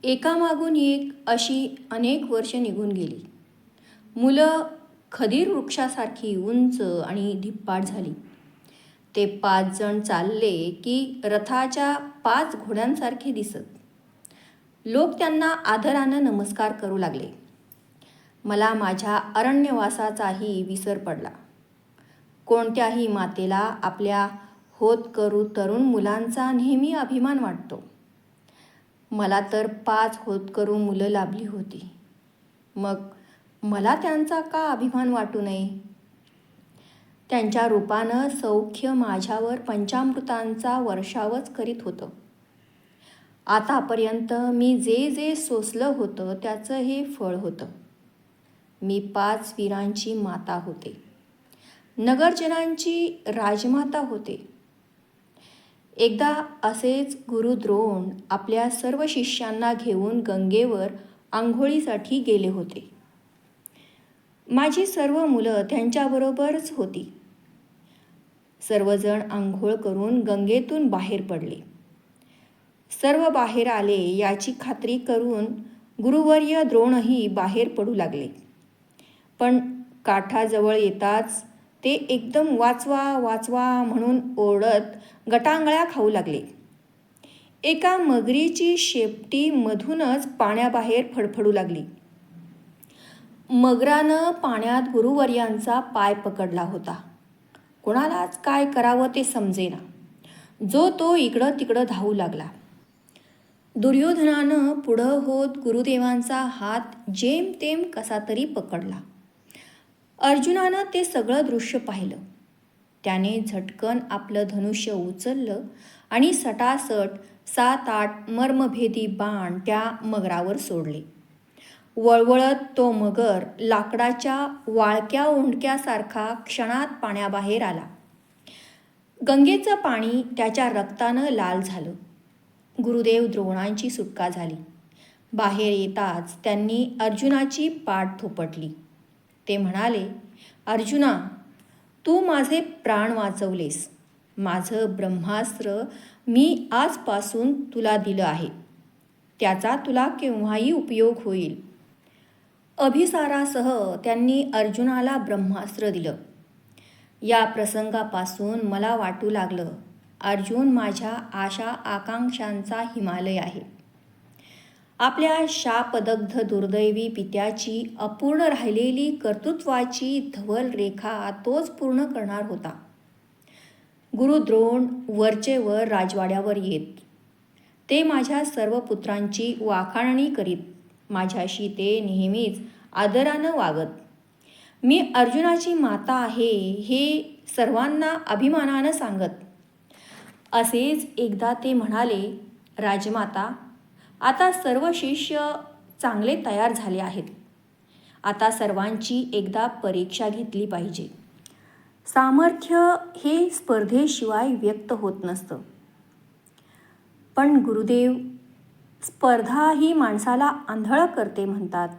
एकामागून एक अशी अनेक वर्ष निघून गेली. मुलं खदीर वृक्षासारखी उंच आणि धिप्पाड झाली. ते 5 जण चालले की रथाच्या 5 घोड्यांसारखे दिसत. लोक त्यांना आदरानं नमस्कार करू लागले. मला माझ्या अरण्यवासाचाही विसर पडला. कोणत्याही मातेला आपल्या होतकरू तरुण मुलांचा नेहमी अभिमान वाटतो. मला तर 5 होतकरू मुलं लाभली होती. मग मला त्यांचा का अभिमान वाटू नये? त्यांच्या रूपानं सौख्य माझ्यावर पंचामृतांचा वर्षावच करीत होतं. आतापर्यंत मी जे जे सोसलं होतं त्याचं हे फळ होतं. मी 5 वीरांची माता होते. नगरजनांची राजमाता होते. एकदा असेच गुरु द्रोण आपल्या सर्व शिष्यांना घेऊन गंगेवर आंघोळीसाठी गेले होते. माझी सर्व मुलं त्यांच्याबरोबरच होती. सर्वजण आंघोळ करून गंगेतून बाहेर पडले. सर्व बाहेर आले याची खात्री करून गुरुवर्य द्रोणही बाहेर पडू लागले. पण काठाजवळ येताच ते एकदम वाचवा वाचवा म्हणून ओरडत गटांगळ्या खाऊ लागले. एका मगरीची शेपटी मधूनच पाण्याबाहेर फडफडू लागली. मगरानं पाण्यात गुरुवर्यांचा पाय पकडला होता. कोणालाच काय करावं ते समजेना. जो तो इकडं तिकडं धावू लागला. दुर्योधनानं पुढं होत गुरुदेवांचा हात जेमतेम कसा तरी पकडला. अर्जुनानं ते सगळं दृश्य पाहिलं. त्याने झटकन आपलं धनुष्य उचललं आणि सटासट 7-8 मर्मभेदी बाण त्या मगरावर सोडले. वळवळत तो मगर लाकडाच्या वाळक्या ओंडक्यासारखा क्षणात पाण्याबाहेर आला. गंगेचं पाणी त्याच्या रक्तानं लाल झालं. गुरुदेव द्रोणांची सुटका झाली. बाहेर येताच त्यांनी अर्जुनाची पाठ थोपटली. ते म्हणाले, अर्जुना, तू माझे प्राण वाचवलेस. माझं ब्रह्मास्त्र मी आजपासून तुला दिलं आहे. त्याचा तुला केव्हाही उपयोग होईल. अभिसारासह त्यांनी अर्जुनाला ब्रह्मास्त्र दिलं. या प्रसंगापासून मला वाटू लागलं, अर्जुन माझ्या आशा आकांक्षांचा हिमालय आहे. आपल्या शापदग्ध दुर्दैवी पित्याची अपूर्ण राहिलेली कर्तृत्वाची धवल रेखा तोच पूर्ण करणार होता. गुरुद्रोण वरचेवर राजवाड्यावर येत. ते माझ्या सर्व पुत्रांची वाखाणणी करीत. माझ्याशी ते नेहमीच आदरानं वागत. मी अर्जुनाची माता आहे हे सर्वांना अभिमानानं सांगत. असेच एकदा ते म्हणाले, राजमाता, आता सर्व शिष्य चांगले तयार झाले आहेत. आता सर्वांची एकदा परीक्षा घेतली पाहिजे. सामर्थ्य हे स्पर्धेशिवाय व्यक्त होत नसतं. पण गुरुदेव, स्पर्धा ही माणसाला आंधळं करते म्हणतात.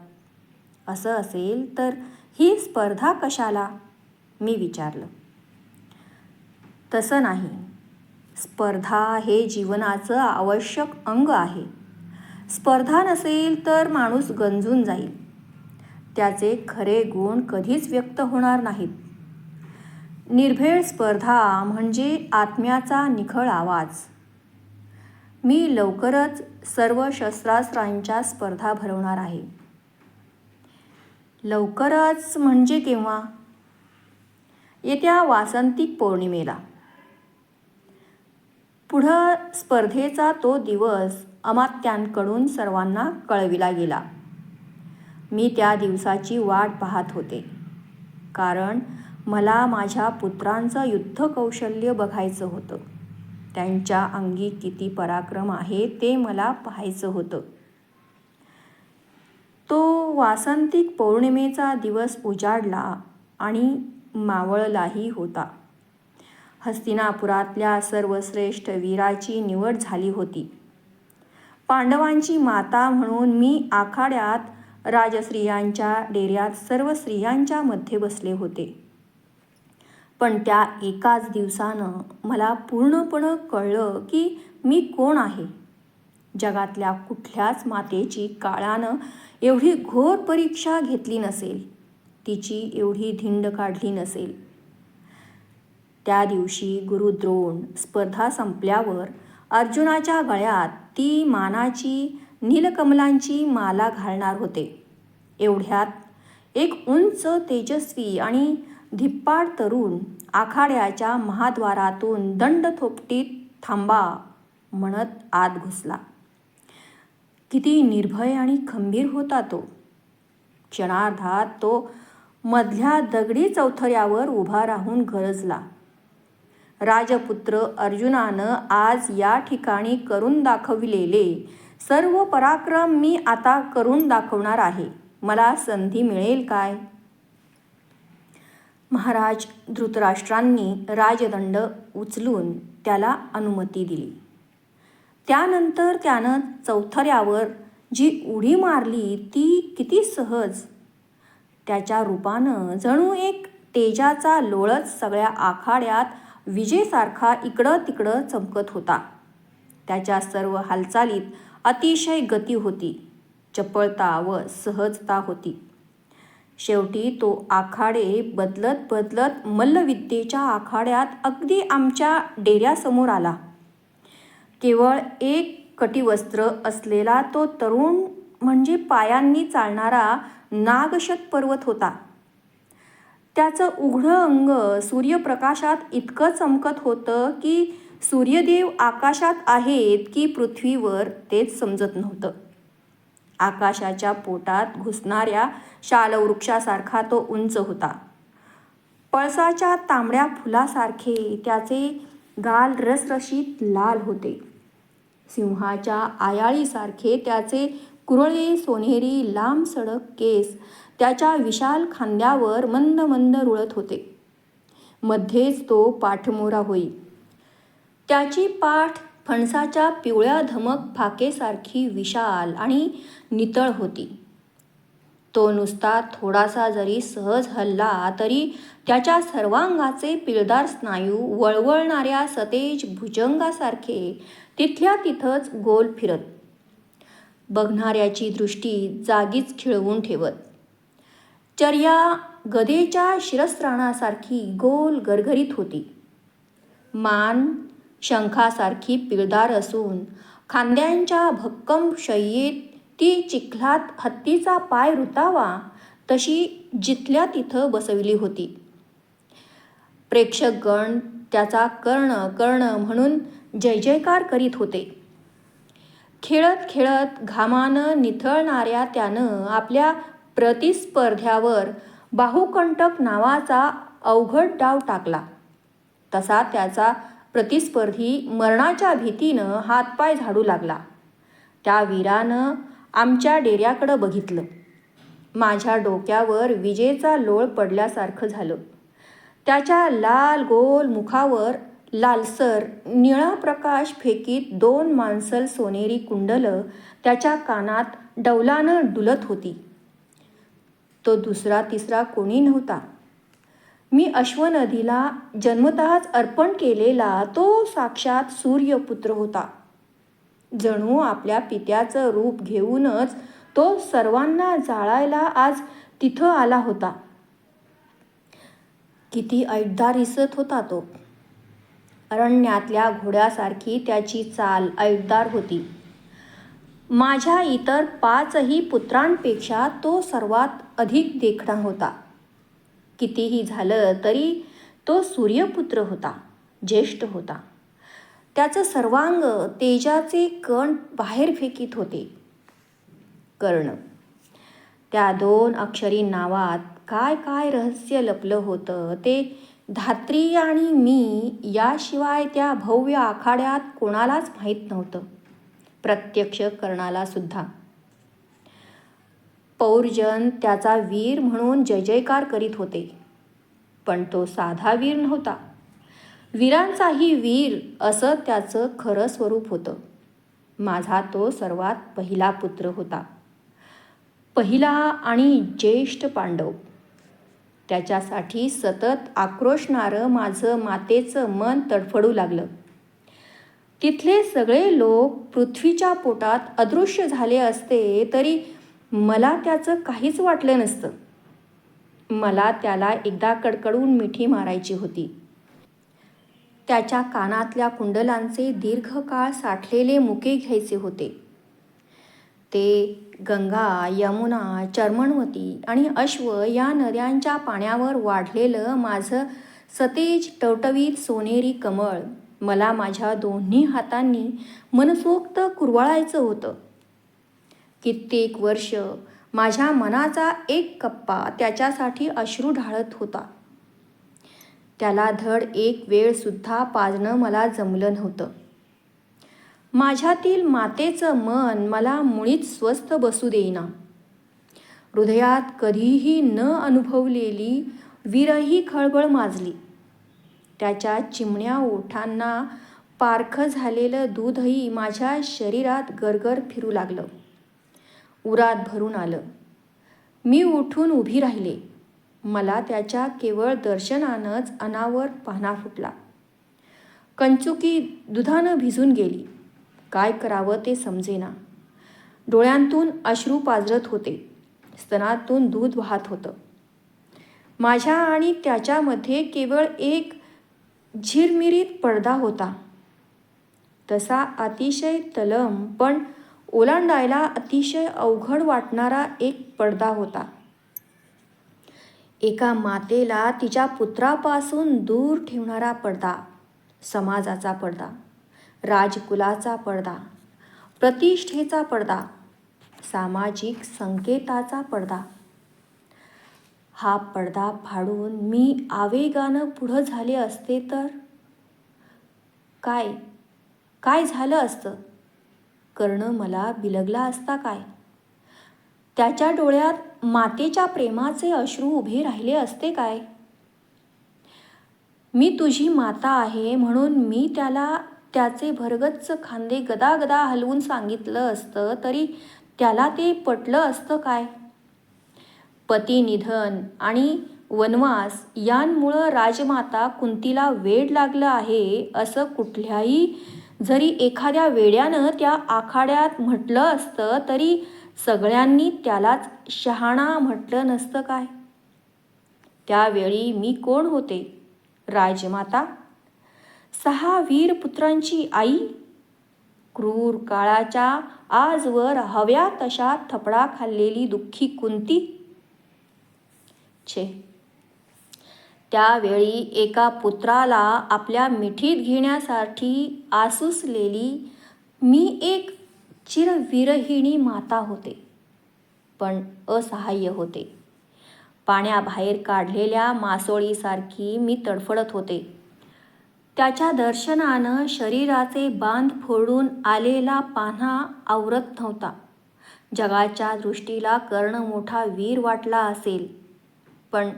असं असेल तर ही स्पर्धा कशाला? मी विचारलं. तसं नाही. स्पर्धा हे जीवनाचं आवश्यक अंग आहे. स्पर्धा नसेल तर माणूस गंजून जाईल. त्याचे खरे गुण कधीच व्यक्त होणार नाहीत. निर्भेळ स्पर्धा म्हणजे आत्म्याचा निखळ आवाज. मी लवकरच सर्व शस्त्रास्त्रांच्या स्पर्धा भरवणार आहे. लवकरच म्हणजे केव्हा? येत्या वासंतिक पौर्णिमेला. पुढं स्पर्धेचा तो दिवस अमात्यांकडून सर्वांना कळविला गेला. मी त्या दिवसाची वाट पाहत होते. कारण मला माझ्या पुत्रांचं युद्धकौशल्य बघायचं होतं. त्यांच्या अंगी किती पराक्रम आहे ते मला पाहायचं होतं. तो वासंतिक पौर्णिमेचा दिवस उजाडला आणि मावळलाही होता. हस्तिनापुरातल्या सर्वश्रेष्ठ वीराची निवड झाली होती. पांडवांची माता म्हणून मी आखाड्यात राजस्त्रियांच्या डेऱ्यात सर्व स्त्रियांच्या मध्ये बसले होते. पण त्या एकाच दिवसानं मला पूर्णपणे कळलं की मी कोण आहे. जगातल्या कुठल्याच मातेची काळानं एवढी घोर परीक्षा घेतली नसेल, तिची एवढी धिंड काढली नसेल. त्या दिवशी गुरुद्रोण स्पर्धा संपल्यावर अर्जुनाच्या गळ्यात ती मानाची नीलकमलांची माला घालणार होते. एवढ्यात एक उंच, तेजस्वी आणि धिप्पाड तरुण आखाड्याच्या महाद्वारातून दंड थोपटीत थांबा म्हणत आत घुसला. किती निर्भय आणि खंबीर होता तो. क्षणार्धात तो मधल्या दगडी चौथऱ्यावर उभा राहून गरजला, राजपुत्र अर्जुनानं आज या ठिकाणी करून दाखविलेले सर्व पराक्रम मी आता करून दाखवणार आहे. मला संधी मिळेल काय? महाराज धृतराष्ट्रांनी राजदंड उचलून त्याला अनुमती दिली. त्यानंतर त्यानं चौथऱ्यावर जी उडी मारली ती किती सहज. त्याच्या रूपानं जणू एक तेजाचा लोळच सगळ्या आखाड्यात विजेसारखा इकडं तिकडं चमकत होता. त्याच्या सर्व हालचालीत अतिशय गती होती, चपळता व सहजता होती. शेवटी तो आखाडे बदलत बदलत मल्लविद्येच्या आखाड्यात अगदी आमच्या डेऱ्यासमोर आला. केवळ एक कटिवस्त्र असलेला तो तरुण म्हणजे पायांनी चालणारा नागशत होता. त्याचं उघडं अंग सूर्यप्रकाशात इतकं चमकत होतं की सूर्यदेव आकाशात आहेत की पृथ्वीवर तेच समजत नव्हतं. आकाशाच्या पोटात घुसणाऱ्या शालवृक्षासारखा तो उंच होता. पळसाच्या तांबड्या फुलासारखे त्याचे गाल रसरशीत लाल होते. सिंहाच्या आयाळीसारखे त्याचे कुरळे सोनेरी लांब सडक केस त्याच्या विशाल खांद्यावर मंद मंद रुळत होते. मध्येच तो पाठमोरा होई. त्याची पाठ फणसाच्या पिवळ्या धमक फाकेसारखी विशाल आणि नितळ होती. तो नुसता थोडासा जरी सहज हलला तरी त्याच्या सर्वांगाचे पिळदार स्नायू वळवळणाऱ्या सतेज भुजंगासारखे तिथल्या तिथंच गोल फिरत, बघणाऱ्याची दृष्टी जागीच खिळवून ठेवत. चर्या गदेच्या शिरस्त्राणासारखी गोल गरगरीत होती. मान शंखासारखी पिळदार असून खांद्यांच्या भक्कम शय्येत ती चिखलात हत्तीचा पाय रुतावा तशी जिथल्या तिथं बसविली होती. प्रेक्षकगण त्याचा कर्ण कर्ण म्हणून जय जयकार करीत होते. खेळत खेळत घामानं निथळणाऱ्या त्यानं आपल्या प्रतिस्पर्ध्यावर बाहुकंटक नावाचा अवघड डाव टाकला. तसा त्याचा प्रतिस्पर्धी मरणाच्या भीतीनं हातपाय झाडू लागला. त्या वीरानं आमच्या डेऱ्याकडं बघितलं. माझ्या डोक्यावर विजेचा लोळ पडल्यासारखं झालं. त्याच्या लाल गोल मुखावर लालसर निळा प्रकाश फेकीत 2 मांसल सोनेरी कुंडलं त्याच्या कानात डौलानं डुलत होती. तो दुसरा तिसरा कोणी नव्हता. मी अश्वनदीला जन्मतःच अर्पण केलेला तो साक्षात सूर्यपुत्र होता. जणू आपल्या पित्याचं रूप घेऊनच तो सर्वांना जाळायला आज तिथं आला होता. किती ऐटदार दिसत होता तो. अरण्यातल्या घोड्यासारखी त्याची चाल ऐटदार होती. माझ्या इतर 5ही पुत्रांपेक्षा तो सर्वात अधिक देखणा होता. कितीही झालं तरी तो सूर्यपुत्र होता, ज्येष्ठ होता. त्याचं सर्वांग तेजाचे कण बाहेर फेकीत होते. कर्ण. त्या 2 अक्षरी नावात काय काय रहस्य लपलं होतं ते धात्री आणि मी याशिवाय त्या भव्य आखाड्यात कोणालाच माहीत नव्हतं, प्रत्यक्ष कर्णाला सुद्धा. पौरजन त्याचा वीर म्हणून जय जयकार करीत होते, पण तो साधा वीर नव्हता. वीरांचाही वीर असं त्याचं खरं स्वरूप होतं. माझा तो सर्वात पहिला पुत्र होता, पहिला आणि ज्येष्ठ पांडव. त्याच्यासाठी सतत आक्रोशणारं माझं मातेचं मन तडफडू लागलं. तिथले सगळे लोक पृथ्वीच्या पोटात अदृश्य झाले असते तरी मला त्याचं काहीच वाटलं नसतं. मला त्याला एकदा कडकडून मिठी मारायची होती. त्याच्या कानातल्या कुंडलांचे दीर्घकाळ साठलेले मुके घ्यायचे होते. ते गंगा, यमुना, चर्मणवती आणि अश्व या नद्यांच्या पाण्यावर वाढलेलं माझं सतेज टवटवीत सोनेरी कमळ मला माझ्या दोन्ही हातांनी मनसोक्त कुरवाळायचं होतं. कित्येक वर्ष माझ्या मनाचा एक कप्पा त्याच्यासाठी अश्रू ढाळत होता. त्याला धड एक वेळ सुद्धा पाजणं मला जमलं नव्हतं. माझ्यातील मातेचं मन मला मुळीच स्वस्थ बसू देईना. हृदयात कधीही न अनुभवलेली विरही खळबळ माजली. त्याच्या चिमण्या ओठांना पारखं झालेलं दूधही माझ्या शरीरात गरगर फिरू लागलं. उरात भरून आलं. मी उठून उभी राहिले. मला त्याच्या केवळ दर्शनानंच अनावर पाहणा फुटला. कंचुकी दुधानं भिजून गेली. काय करावं ते समजेना. डोळ्यांतून अश्रू पाझरत होते. स्तनातून दूध वाहत होतं. माझ्या आणि त्याच्यामध्ये केवळ एक झिरमिरीत पडदा होता. तसा अतिशय तलम पण ओलांडायला अतिशय अवघड वाटणारा एक पडदा होता. एका मातेला तिच्या पुत्रापासून दूर ठेवणारा पडदा, समाजाचा पडदा, राजकुलाचा पडदा, प्रतिष्ठेचा पडदा, सामाजिक संकेताचा पडदा. हा पडदा फाडून मी आवेगानं पुढं झाले असते तर काय झालं असतं? कर्ण मला बिलगला असता काय? त्याच्या डोळ्यात मातेच्या प्रेमाचे अश्रू उभे राहिले असते काय? मी तुझी माता आहे म्हणून मी त्याला त्याचे भरगच्च खांदे गदागदा हलवून सांगितलं असतं तरी त्याला ते पटलं असतं काय? पतिनिधन आणि वनवास यांमुळं राजमाता कुंतीला वेड लागलं आहे असं कुठल्याही जरी एखाद्या वेड्यानं त्या आखाड्यात म्हटलं असतं तरी सगळ्यांनी त्यालाच शहाणा म्हटलं नसतं काय? त्यावेळी मी कोण होते? राजमाता? 6 वीर पुत्रांची आई? क्रूर काळाच्या आजवर हव्या तशा थपडा खाल्लेली दुःखी कुंती? छे, त्यावेळी एका पुत्राला आपल्या मिठीत घेण्यासाठी आसुसलेली मी एक चिरविरहिणी माता होते, पण असहाय्य होते. पाण्याबाहेर काढलेल्या मासोळीसारखी मी तडफडत होते. त्याच्या दर्शनानं शरीराचे बांध फोडून आलेला पान्हा आवरत नव्हता. जगाच्या दृष्टीला कर्ण मोठा वीर वाटला असेल, पण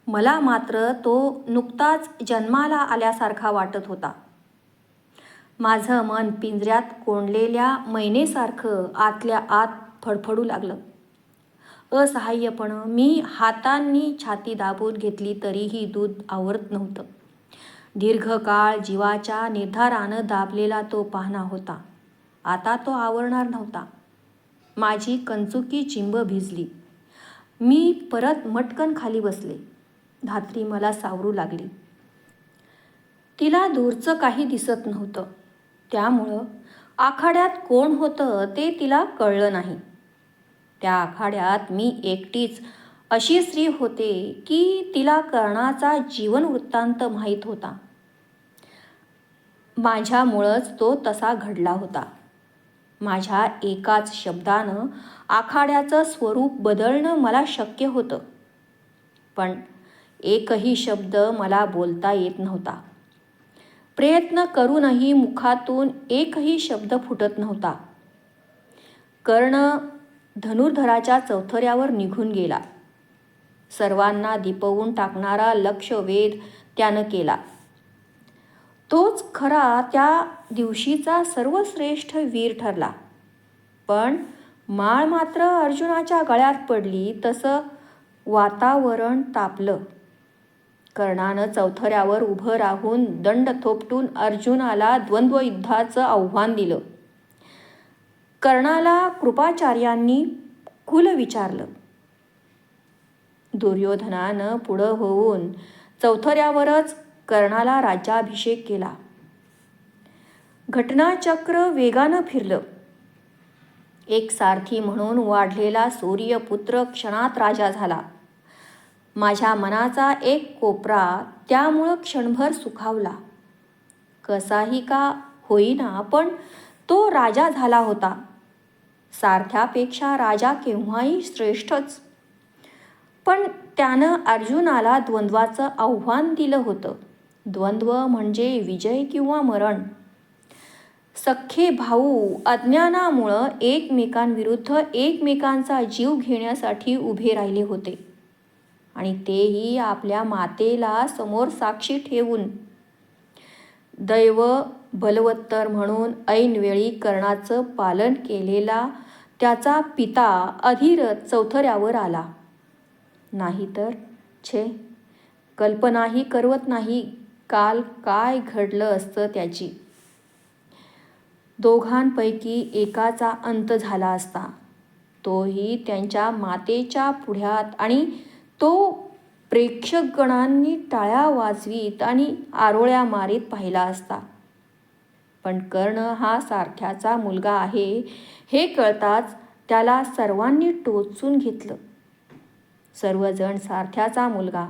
मला मात्र तो नुकताच जन्माला आल्यासारखा वाटत होता. माझं मन पिंजऱ्यात कोंडलेल्या मैनेसारखं आतल्या आत फडफडू लागलं. असहाय्यपणं मी हातांनी छाती दाबून घेतली तरीही दूध आवरत नव्हतं. दीर्घकाळ जीवाच्या निर्धारानं दाबलेला तो पाहणा होता. आता तो आवरणार नव्हता. माझी कंचुकी चिंब भिजली. मी परत मटकन खाली बसले. धात्री मला सावरू लागली. तिला दूरचं काही दिसत नव्हतं. त्यामुळं आखाड्यात कोण होतं ते तिला कळलं नाही. त्या आखाड्यात मी एकटीच अशी स्त्री होते की तिला कर्णाचा जीवनवृत्तांत माहीत होता. माझ्यामुळंच तो तसा घडला होता. माझ्या एकाच शब्दानं आखाड्याचं स्वरूप बदलणं मला शक्य होतं, पण एकही शब्द मला बोलता येत नव्हता. प्रयत्न करूनही मुखातून एकही शब्द फुटत नव्हता. कर्ण धनुर्धराच्या चौथऱ्यावर निघून गेला. सर्वांना दिपवून टाकणारा लक्षवेध त्यानं केला. तोच खरा त्या दिवशीचा सर्वश्रेष्ठ वीर ठरला. पण माळ मात्र अर्जुनाच्या गळ्यात पडली तसं वातावरण तापलं. कर्णानं चौथऱ्यावर उभं राहून दंड थोपटून अर्जुनाला द्वंद्व युद्धाचं आव्हान दिलं. कर्णाला कृपाचार्यांनी कुल विचारलं. दुर्योधनानं पुढं होऊन चौथऱ्यावरच कर्णाला राज्याभिषेक केला. घटनाचक्र वेगानं फिरलं. एक सारथी म्हणून वाढलेला सूर्यपुत्र क्षणात राजा झाला. माझ्या मनाचा एक कोपरा त्यामुळं क्षणभर सुखावला. कसाही का होईना, पण तो राजा झाला होता. सारथ्यापेक्षा राजा केव्हाही श्रेष्ठच. पण त्यानं अर्जुनाला द्वंद्वाचं आव्हान दिलं होतं. द्वंद्व म्हणजे विजय किंवा मरण. सख्खे भाऊ अज्ञानामुळं एकमेकांविरुद्ध एकमेकांचा जीव घेण्यासाठी उभे राहिले होते, आणि तेही आपल्या मातेला समोर साक्षी ठेवून. दैव बलवत्तर म्हणून ऐनवेळी कर्णाचं पालन केलेला त्याचा पिता अधिरथ चौथऱ्यावर आला. नाहीतर छे, कल्पनाही करवत नाही काल काय घडलं असतं त्याची. दोघांपैकी एकाचा अंत झाला असता, तोही त्यांच्या मातेच्या पुढ्यात, आणि तो प्रेक्षकगणांनी टाळ्या वाजवीत आणि आरोळ्या मारीत पाहिला असता. पण कर्ण हा सारथ्याचा मुलगा आहे हे कळताच त्याला सर्वांनी टोचून घेतलं. सर्वजण सारथ्याचा मुलगा,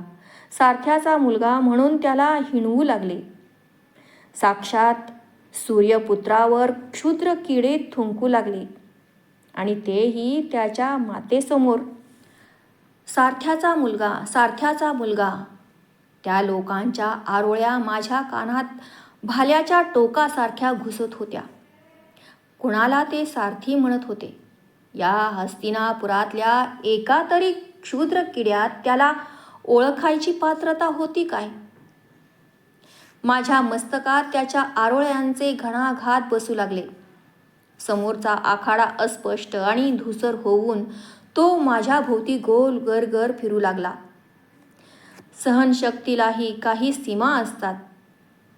सारथ्याचा मुलगा म्हणून त्याला हिणवू लागले. साक्षात सूर्यपुत्रावर क्षुद्र किडे थुंकू लागले, आणि तेही त्याच्या मातेसमोर. सारथ्याचा मुलगा, सारथ्याचा मुलगा. त्या लोकांच्या आरोळ्या माझ्या कानात भाल्याच्या टोकासारख्या घुसत होत्या. कुणाला ते सारथी म्हणत होते? या हस्तिनापुरातल्या एका तरी क्षुद्र किड्यात त्याला ओळखायची पात्रता होती काय? माझ्या मस्तकात त्याच्या आरोळ्यांचे घणाघात बसू लागले. समोरचा आखाडा अस्पष्ट आणि धुसर होऊन तो माझ्या भोवती गोल गरगर फिरू लागला. सहनशक्तीलाही काही सीमा असतात.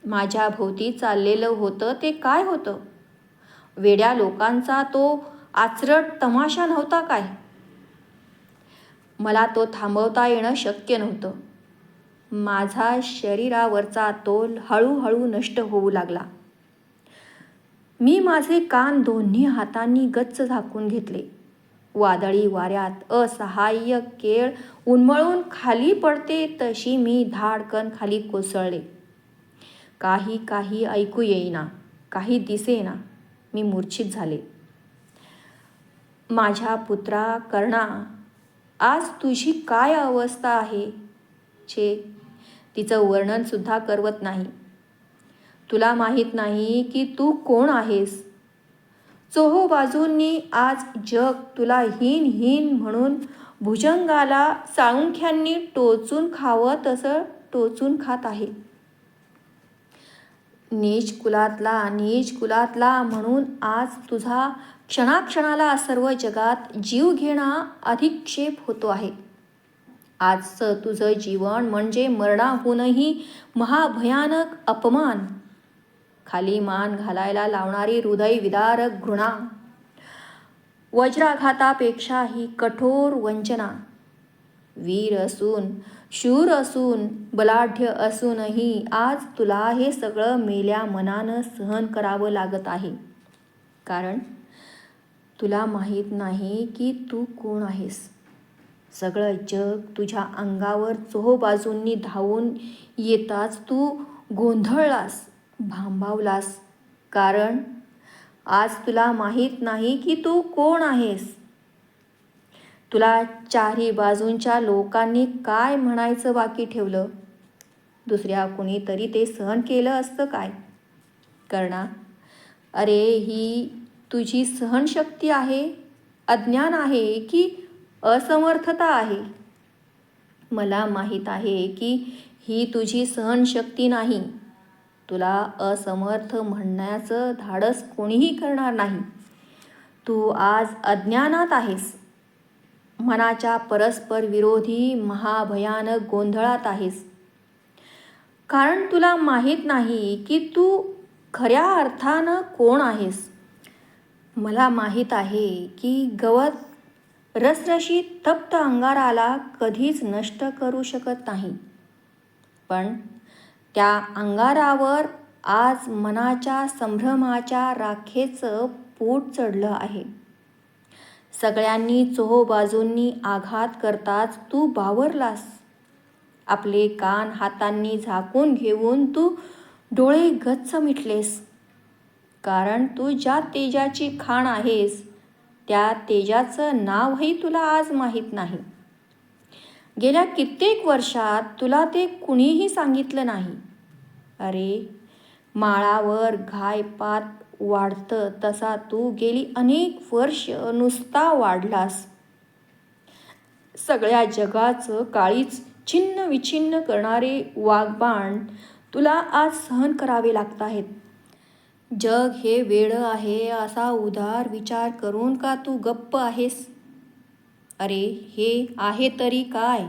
माझ्या भोवती चाललेलं होतं ते काय होतं? वेड्या लोकांचा तो आचरट तमाशा नव्हता काय? मला तो थांबवता येणं शक्य नव्हतं. माझा शरीरावरचा तोल हळूहळू नष्ट होऊ लागला. मी माझे कान दोन्ही हातांनी गच्च झाकून घेतले. वादळी वाऱ्यात असहाय्य केळ उन्मळून खाली पडते तशी मी धाडकन खाली कोसळले. काही ऐकू येईना, काही दिसेना. मी मूर्छित झाले. माझ्या पुत्रा कर्णा, आज तुझी काय अवस्था आहे? छे, तिचं वर्णन सुद्धा करवत नाही. तुला माहीत नाही की तू कोण आहेस. चोहोबाजूंनी आज जग तुला हीन हीन म्हणून भुजंगाला साळुंख्यांनी टोचून खावं तसं टोचून खात आहे. नीच कुलातला म्हणून आज तुझा क्षणाक्षणाला सर्व जगात जीव घेणा अधिक्षेप होतो आहे. आजचं तुझं जीवन म्हणजे मरणाहूनही महाभयानक अपमान, खाली मान घालायला लावणारी हृदयविदारक घृणा, वज्राघातापेक्षाही कठोर वंचना. वीर असून, शूर असून, बलाढ्य असूनही आज तुला हे सगळं मेल्या मनानं सहन करावं लागत आहे. कारण तुला माहीत नाही की तू कोण आहेस. सगळं जग तुझ्या अंगावर चोहोबाजूंनी धावून येताच तू गोंधळलास, भांबावलास. कारण आज तुला माहीत नाही की तू कोण आहेस. तुला चारही बाजूंच्या लोकांनी काय म्हणायचं बाकी ठेवलं? दुसऱ्या कुणीतरी ते सहन केलं असतं काय? कर्णा, अरे, ही तुझी सहनशक्ती आहे, अज्ञान आहे की असमर्थता आहे? मला माहीत आहे की ही तुझी सहनशक्ती नाही. तुला असमर्थ म्हणण्याचं धाडस कोणीही करणार नाही. तू आज अज्ञानात आहेस. मनाच्या परस्पर विरोधी महाभयानक गोंधळात आहेस. कारण तुला माहीत नाही की तू खऱ्या अर्थानं कोण आहेस. मला माहीत आहे की गवत रसरशीत तप्त अंगाराला कधीच नष्ट करू शकत नाही, पण त्या अंगारावर आज मनाच्या संभ्रमाच्या राखेचं पोट चढलं आहे. सगळ्यांनी चोहोबाजूंनी आघात करताच तू बावरलास. आपले कान हातांनी झाकून घेऊन तू डोळे गच्च मिटलेस. कारण तू ज्या तेजाची खाण आहेस त्या तेजाचं नावही तुला आज माहीत नाही. गेल्या कित्येक वर्षात तुला ते कुणीही सांगितलं नाही. अरे, माळावर घायपात वाढतं तसा तू गेली अनेक वर्ष नुसता वाढलास. सगळ्या जगाचं काळीच छिन्न विछिन्न करणारे वाघबाण तुला आज सहन करावे लागत आहेत. जग हे वेडं आहे असा उदार विचार करून का तू गप्प आहेस? अरे, हे आहे तरी काय?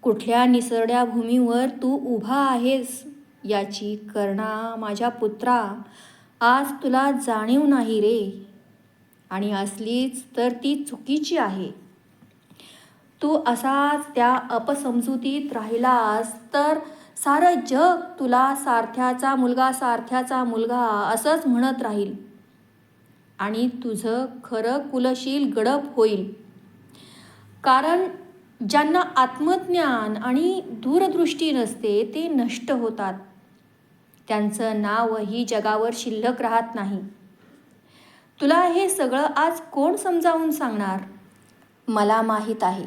कुठल्या निसरड्या भूमीवर तू उभा आहेस याची कर्णा माझ्या पुत्रा आज तुला जाणीव नाही रे. आणि असलीच तर ती चुकीची आहे. तू असाच त्या अपसमजुतीत राहिलास तर सारं जग तुला सारथ्याचा मुलगा असंच म्हणत राहील आणि तुझं खरं कुलशील गडप होईल. कारण ज्यांना आत्मज्ञान आणि दूरदृष्टी नसते ते नष्ट होतात. त्यांचं नावही जगावर शिल्लक राहत नाही. तुला हे सगळं आज कोण समजावून सांगणार? मला माहीत आहे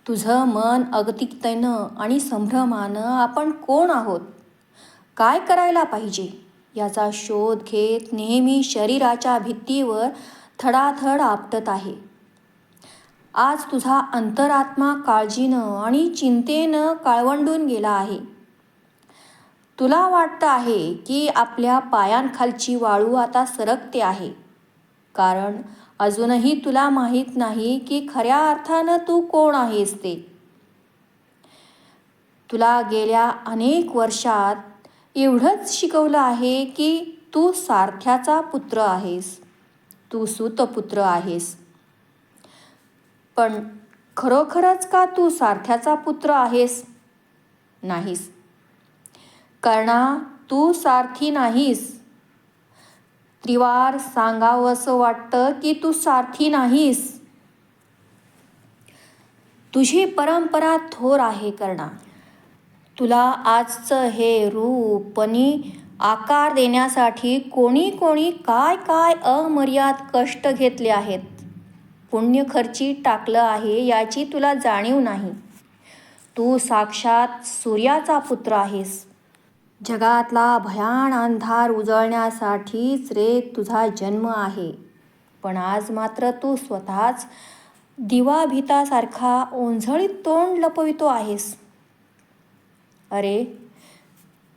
तुझं मन अगतिकतेनं आणि संभ्रमानं आपण कोण आहोत, काय करायला पाहिजे याचा शोध घेत नेहमी शरीराच्या भित्तीवर थडाथड आपटत आहे. आज तुझा अंतरात्मा काळजीनं आणि चिंतेनं काळवंडून गेला आहे. तुला वाटतं आहे की आपल्या पायांखालची वाळू आता सरकते आहे, कारण अजूनही तुला माहीत नाही की खऱ्या अर्थानं तू कोण आहेस ते. तुला गेल्या अनेक वर्षात एवढंच शिकवलं आहे की तू सारथ्याचा पुत्र आहेस, तू सूतपुत्र आहेस. पण खरोखरच का तू सारथ्याचा पुत्र आहेस? नाहीस. कर्णा, तू सारथी नाहीस. त्रिवार सांगावंसं वाटतं की तू सारथी नाहीस. तुझी परंपरा थोर आहे कर्णा. तुला आजचं हे रूपनी आकार देण्यासाठी कोणी काय काय अमर्याद कष्ट घेतले आहेत, पुण्य खर्ची टाकलं आहे याची तुला जाणीव नाही. तू साक्षात सूर्याचा पुत्र आहेस. जगातला भयान अंधार उजळण्यासाठीच रे तुझा जन्म आहे. पण आज मात्र तू स्वतःच दिवाभितासारखा ओंझळीत तोंड लपवितो आहेस. अरे,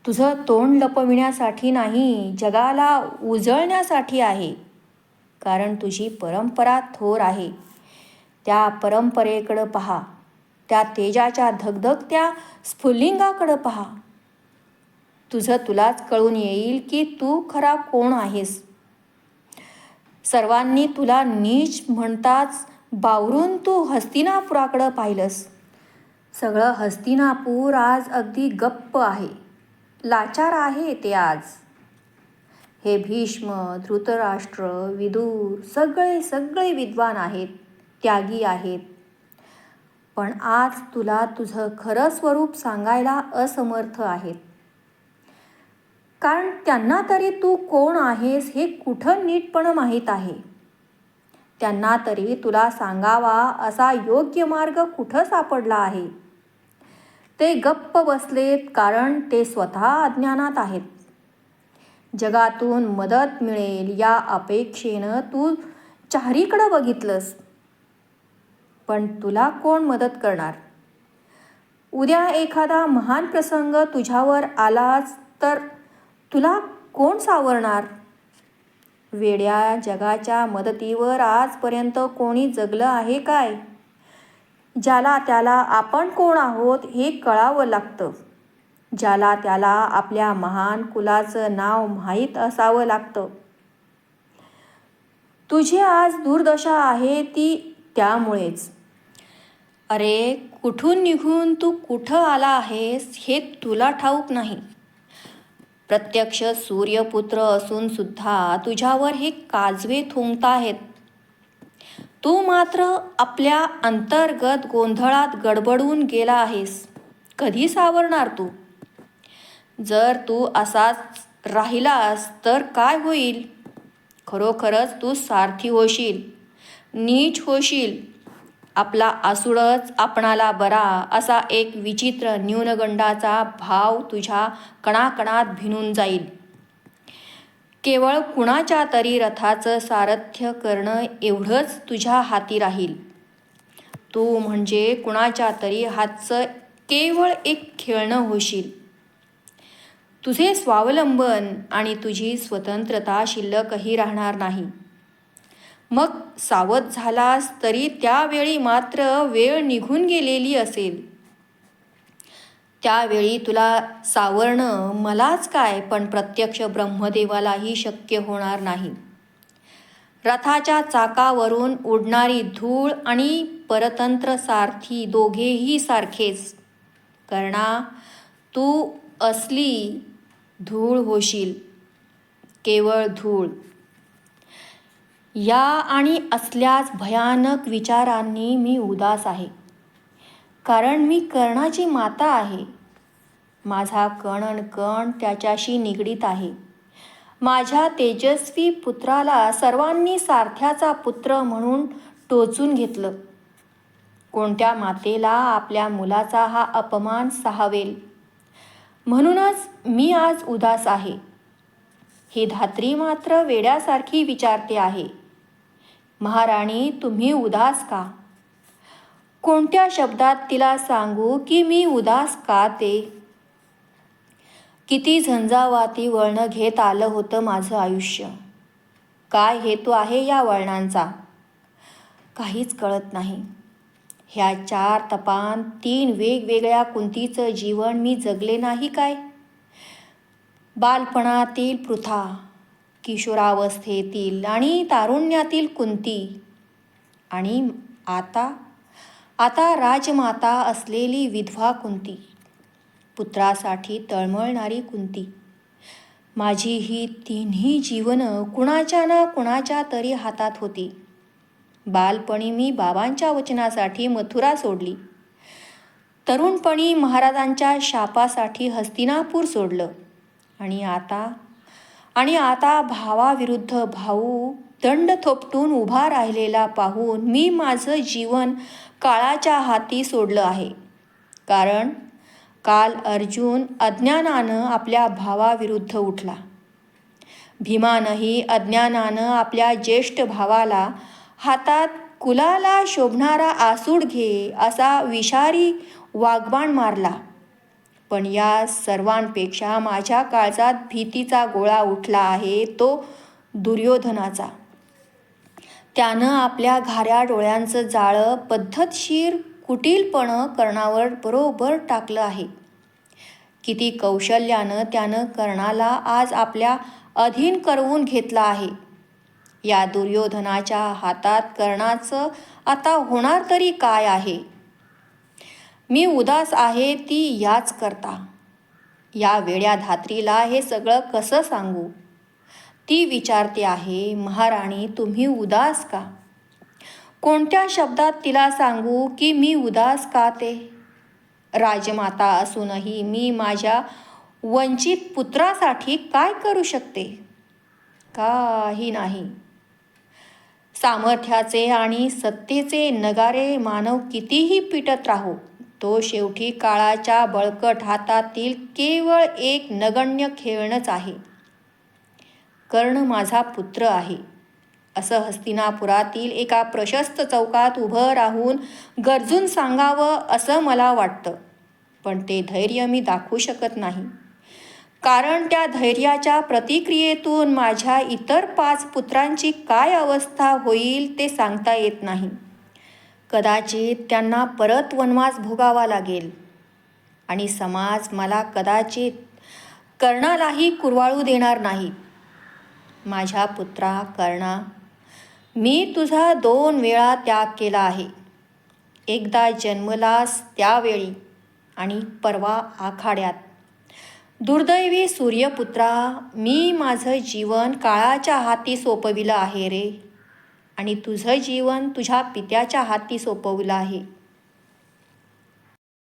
तुझं तोंड लपविण्यासाठी नाही, जगाला उजळण्यासाठी आहे. कारण तुझी परंपरा थोर आहे. त्या परंपरेकडं पहा, त्या तेजाच्या धगधगत्या स्फुल्लिंगाकडं पहा. तुझं तुलाच कळून येईल की तू खरा कोण आहेस. सर्वांनी तुला नीच म्हणताच बावरून तू हस्तिनापुराकडं पाहिलंस. सगळं हस्तिनापूर आज अगदी गप्प आहे, लाचार आहे ते आज. हे भीष्म, धृतराष्ट्र, विदुर सगळे विद्वान आहेत, त्यागी आहेत. पण आज तुला तुझं खरं स्वरूप सांगायला असमर्थ आहेत. कारण त्यांना तरी तू कोण आहेस हे कुठं नीटपणं माहीत आहे. त्यांना तरी तुला सांगावा असा योग्य मार्ग कुठं सापडला आहे. ते गप्प बसलेत कारण ते स्वतः अज्ञानात आहेत. जगातून मदत मिळेल या अपेक्षेनं तू चारीकडं बघितलंस, पण तुला कोण मदत करणार? उद्या एखादा महान प्रसंग तुझ्यावर आलाच तर तुला कोण सावरणार? वेड्या जगाच्या मदतीवर आजपर्यंत कोणी जगलं आहे काय? ज्याला त्याला आपण कोण आहोत हे कळावं लागतं. ज्याला त्याला आपल्या महान कुलाचं नाव माहीत असावं लागतं. तुझी आज दुर्दशा आहे ती त्यामुळेच. अरे, कुठून निघून तू कुठं आला आहेस हे तुला ठाऊक नाही. प्रत्यक्ष सूर्यपुत्र असून सुद्धा तुझ्यावर हे काजवे थुंकताहेत. तू मात्र आपल्या अंतर्गत गोंधळात गडबडून गेला आहेस. कधी सावरणार तू? जर तू असाच राहिलास तर काय होईल? खरोखरच तू सारथी होशील, नीच होशील. आपला आसूडच आपणाला बरा असा एक विचित्र न्यूनगंडाचा भाव तुझ्या कणाकणात भिनून जाईल. केवळ कुणाच्या तरी रथाचं सारथ्य करणं एवढंच तुझ्या हाती राहील. तू म्हणजे कुणाच्या तरी हातचं केवळ एक खेळणं होशील. तुझे स्वावलंबन आणि तुझी स्वतंत्रता शिल्लकही राहणार नाही. मग सावध झालास तरी त्यावेळी मात्र वेळ निघून गेलेली असेल. त्यावेळी तुला सावरणं मलाच काय पण प्रत्यक्ष ब्रह्मदेवालाही शक्य होणार नाही. रथाच्या चाकावरून उडणारी धूळ आणि परतंत्र सारथी दोघेही सारखेच. कर्णा, तू असली धूळ होशील, केवळ धूळ. या आणि असल्याच भयानक विचारांनी मी उदास आहे. कारण मी कर्णाची माता आहे. माझा कण अन कण त्याच्याशी निगडीत आहे. माझ्या तेजस्वी पुत्राला सर्वांनी सारथ्याचा पुत्र म्हणून टोचून घेतलं. कोणत्या मातेला आपल्या मुलाचा हा अपमान सहावेल? म्हणूनच मी आज उदास आहे. ही धात्री मात्र वेड्यासारखी विचारते आहे, महाराणी, तुम्ही उदास का? कोणत्या शब्दात तिला सांगू की मी उदास का ते? किती झंझावाती वळणं घेत आलं होतं माझं आयुष्य. काय हेतू आहे या वळणांचा? काहीच कळत नाही. ह्या 4 तपान 3 वेगवेगळ्या कुंतीचं जीवन मी जगले नाही काय? बालपणातील पृथा, किशोरावस्थेतील आणि तारुण्यातील कुंती, आणि आता राजमाता असलेली विधवा कुंती, पुत्रासाठी तळमळणारी कुंती. माझी ही तिन्ही जीवनं कुणाच्या ना कुणाच्या तरी हातात होती. बालपणी मी बाबांच्या वचनासाठी मथुरा सोडली. तरुणपणी महाराजांच्या शापासाठी हस्तिनापूर सोडलं. आणि आता भावाविरुद्ध भाऊ दंड थोपटून उभा राहिलेला पाहून मी माझं जीवन काळाच्या हाती सोडलं आहे. कारण काल अर्जुन अज्ञानानं आपल्या भावाविरुद्ध उठला. भीमानंही अज्ञानानं आपल्या ज्येष्ठ भावाला हातात कुलाला शोभणारा आसूड घे असा विषारी वाग्बाण मारला. पण या सर्वांपेक्षा माझ्या काळजात भीतीचा गोळा उठला आहे तो दुर्योधनाचा. त्यानं आपल्या घाऱ्या डोळ्यांचं जाळं पद्धतशीर कुटीलपणं कर्णावर बरोबर टाकलं आहे. किती कौशल्यानं त्यानं कर्णाला आज आपल्या अधीन करवून घेतला आहे. या दुर्योधनाच्या हातात कर्णाचं आता होणार तरी काय आहे? मी उदास आहे ती याच करता. या वेड्या धात्रीला हे सगळं कसं सांगू? ती विचारते आहे, महाराणी, तुम्ही उदास का? कोणत्या शब्दात तिला सांगू की मी उदास का ते? राजमाता असूनही मी माझ्या वंचित पुत्रासाठी काय करू शकते? काही नाही. सामर्थ्याचे आणि सत्तेचे नगारे मानव कितीही पिटत राहो, तो शेवटी काळाच्या बळकट हातातील केवळ एक नगण्य खेळणंच आहे. कर्ण माझा पुत्र आहे असं हस्तिनापुरातील एका प्रशस्त चौकात उभं राहून गरजून सांगावं असं मला वाटतं. पण ते धैर्य मी दाखवू शकत नाही. कारण त्या धैर्याच्या प्रतिक्रियेतून माझ्या इतर 5 पुत्रांची काय अवस्था होईल ते सांगता येत नाही. कदाचित त्यांना परत वनवास भोगावा लागेल. आणि समाज मला कदाचित कर्णालाही कुरवाळू देणार नाही. माझ्या पुत्रा कर्णा, मी तुझा 2 वेळा त्याग केला आहे. एकदा जन्मलास त्यावेळी आणि परवा आखाड्यात. दुर्दैवी सूर्यपुत्रा, मी माझं जीवन काळाच्या हाती सोपविलं आहे रे, आणि तुझं जीवन तुझ्या पित्याच्या हाती सोपविलं आहे.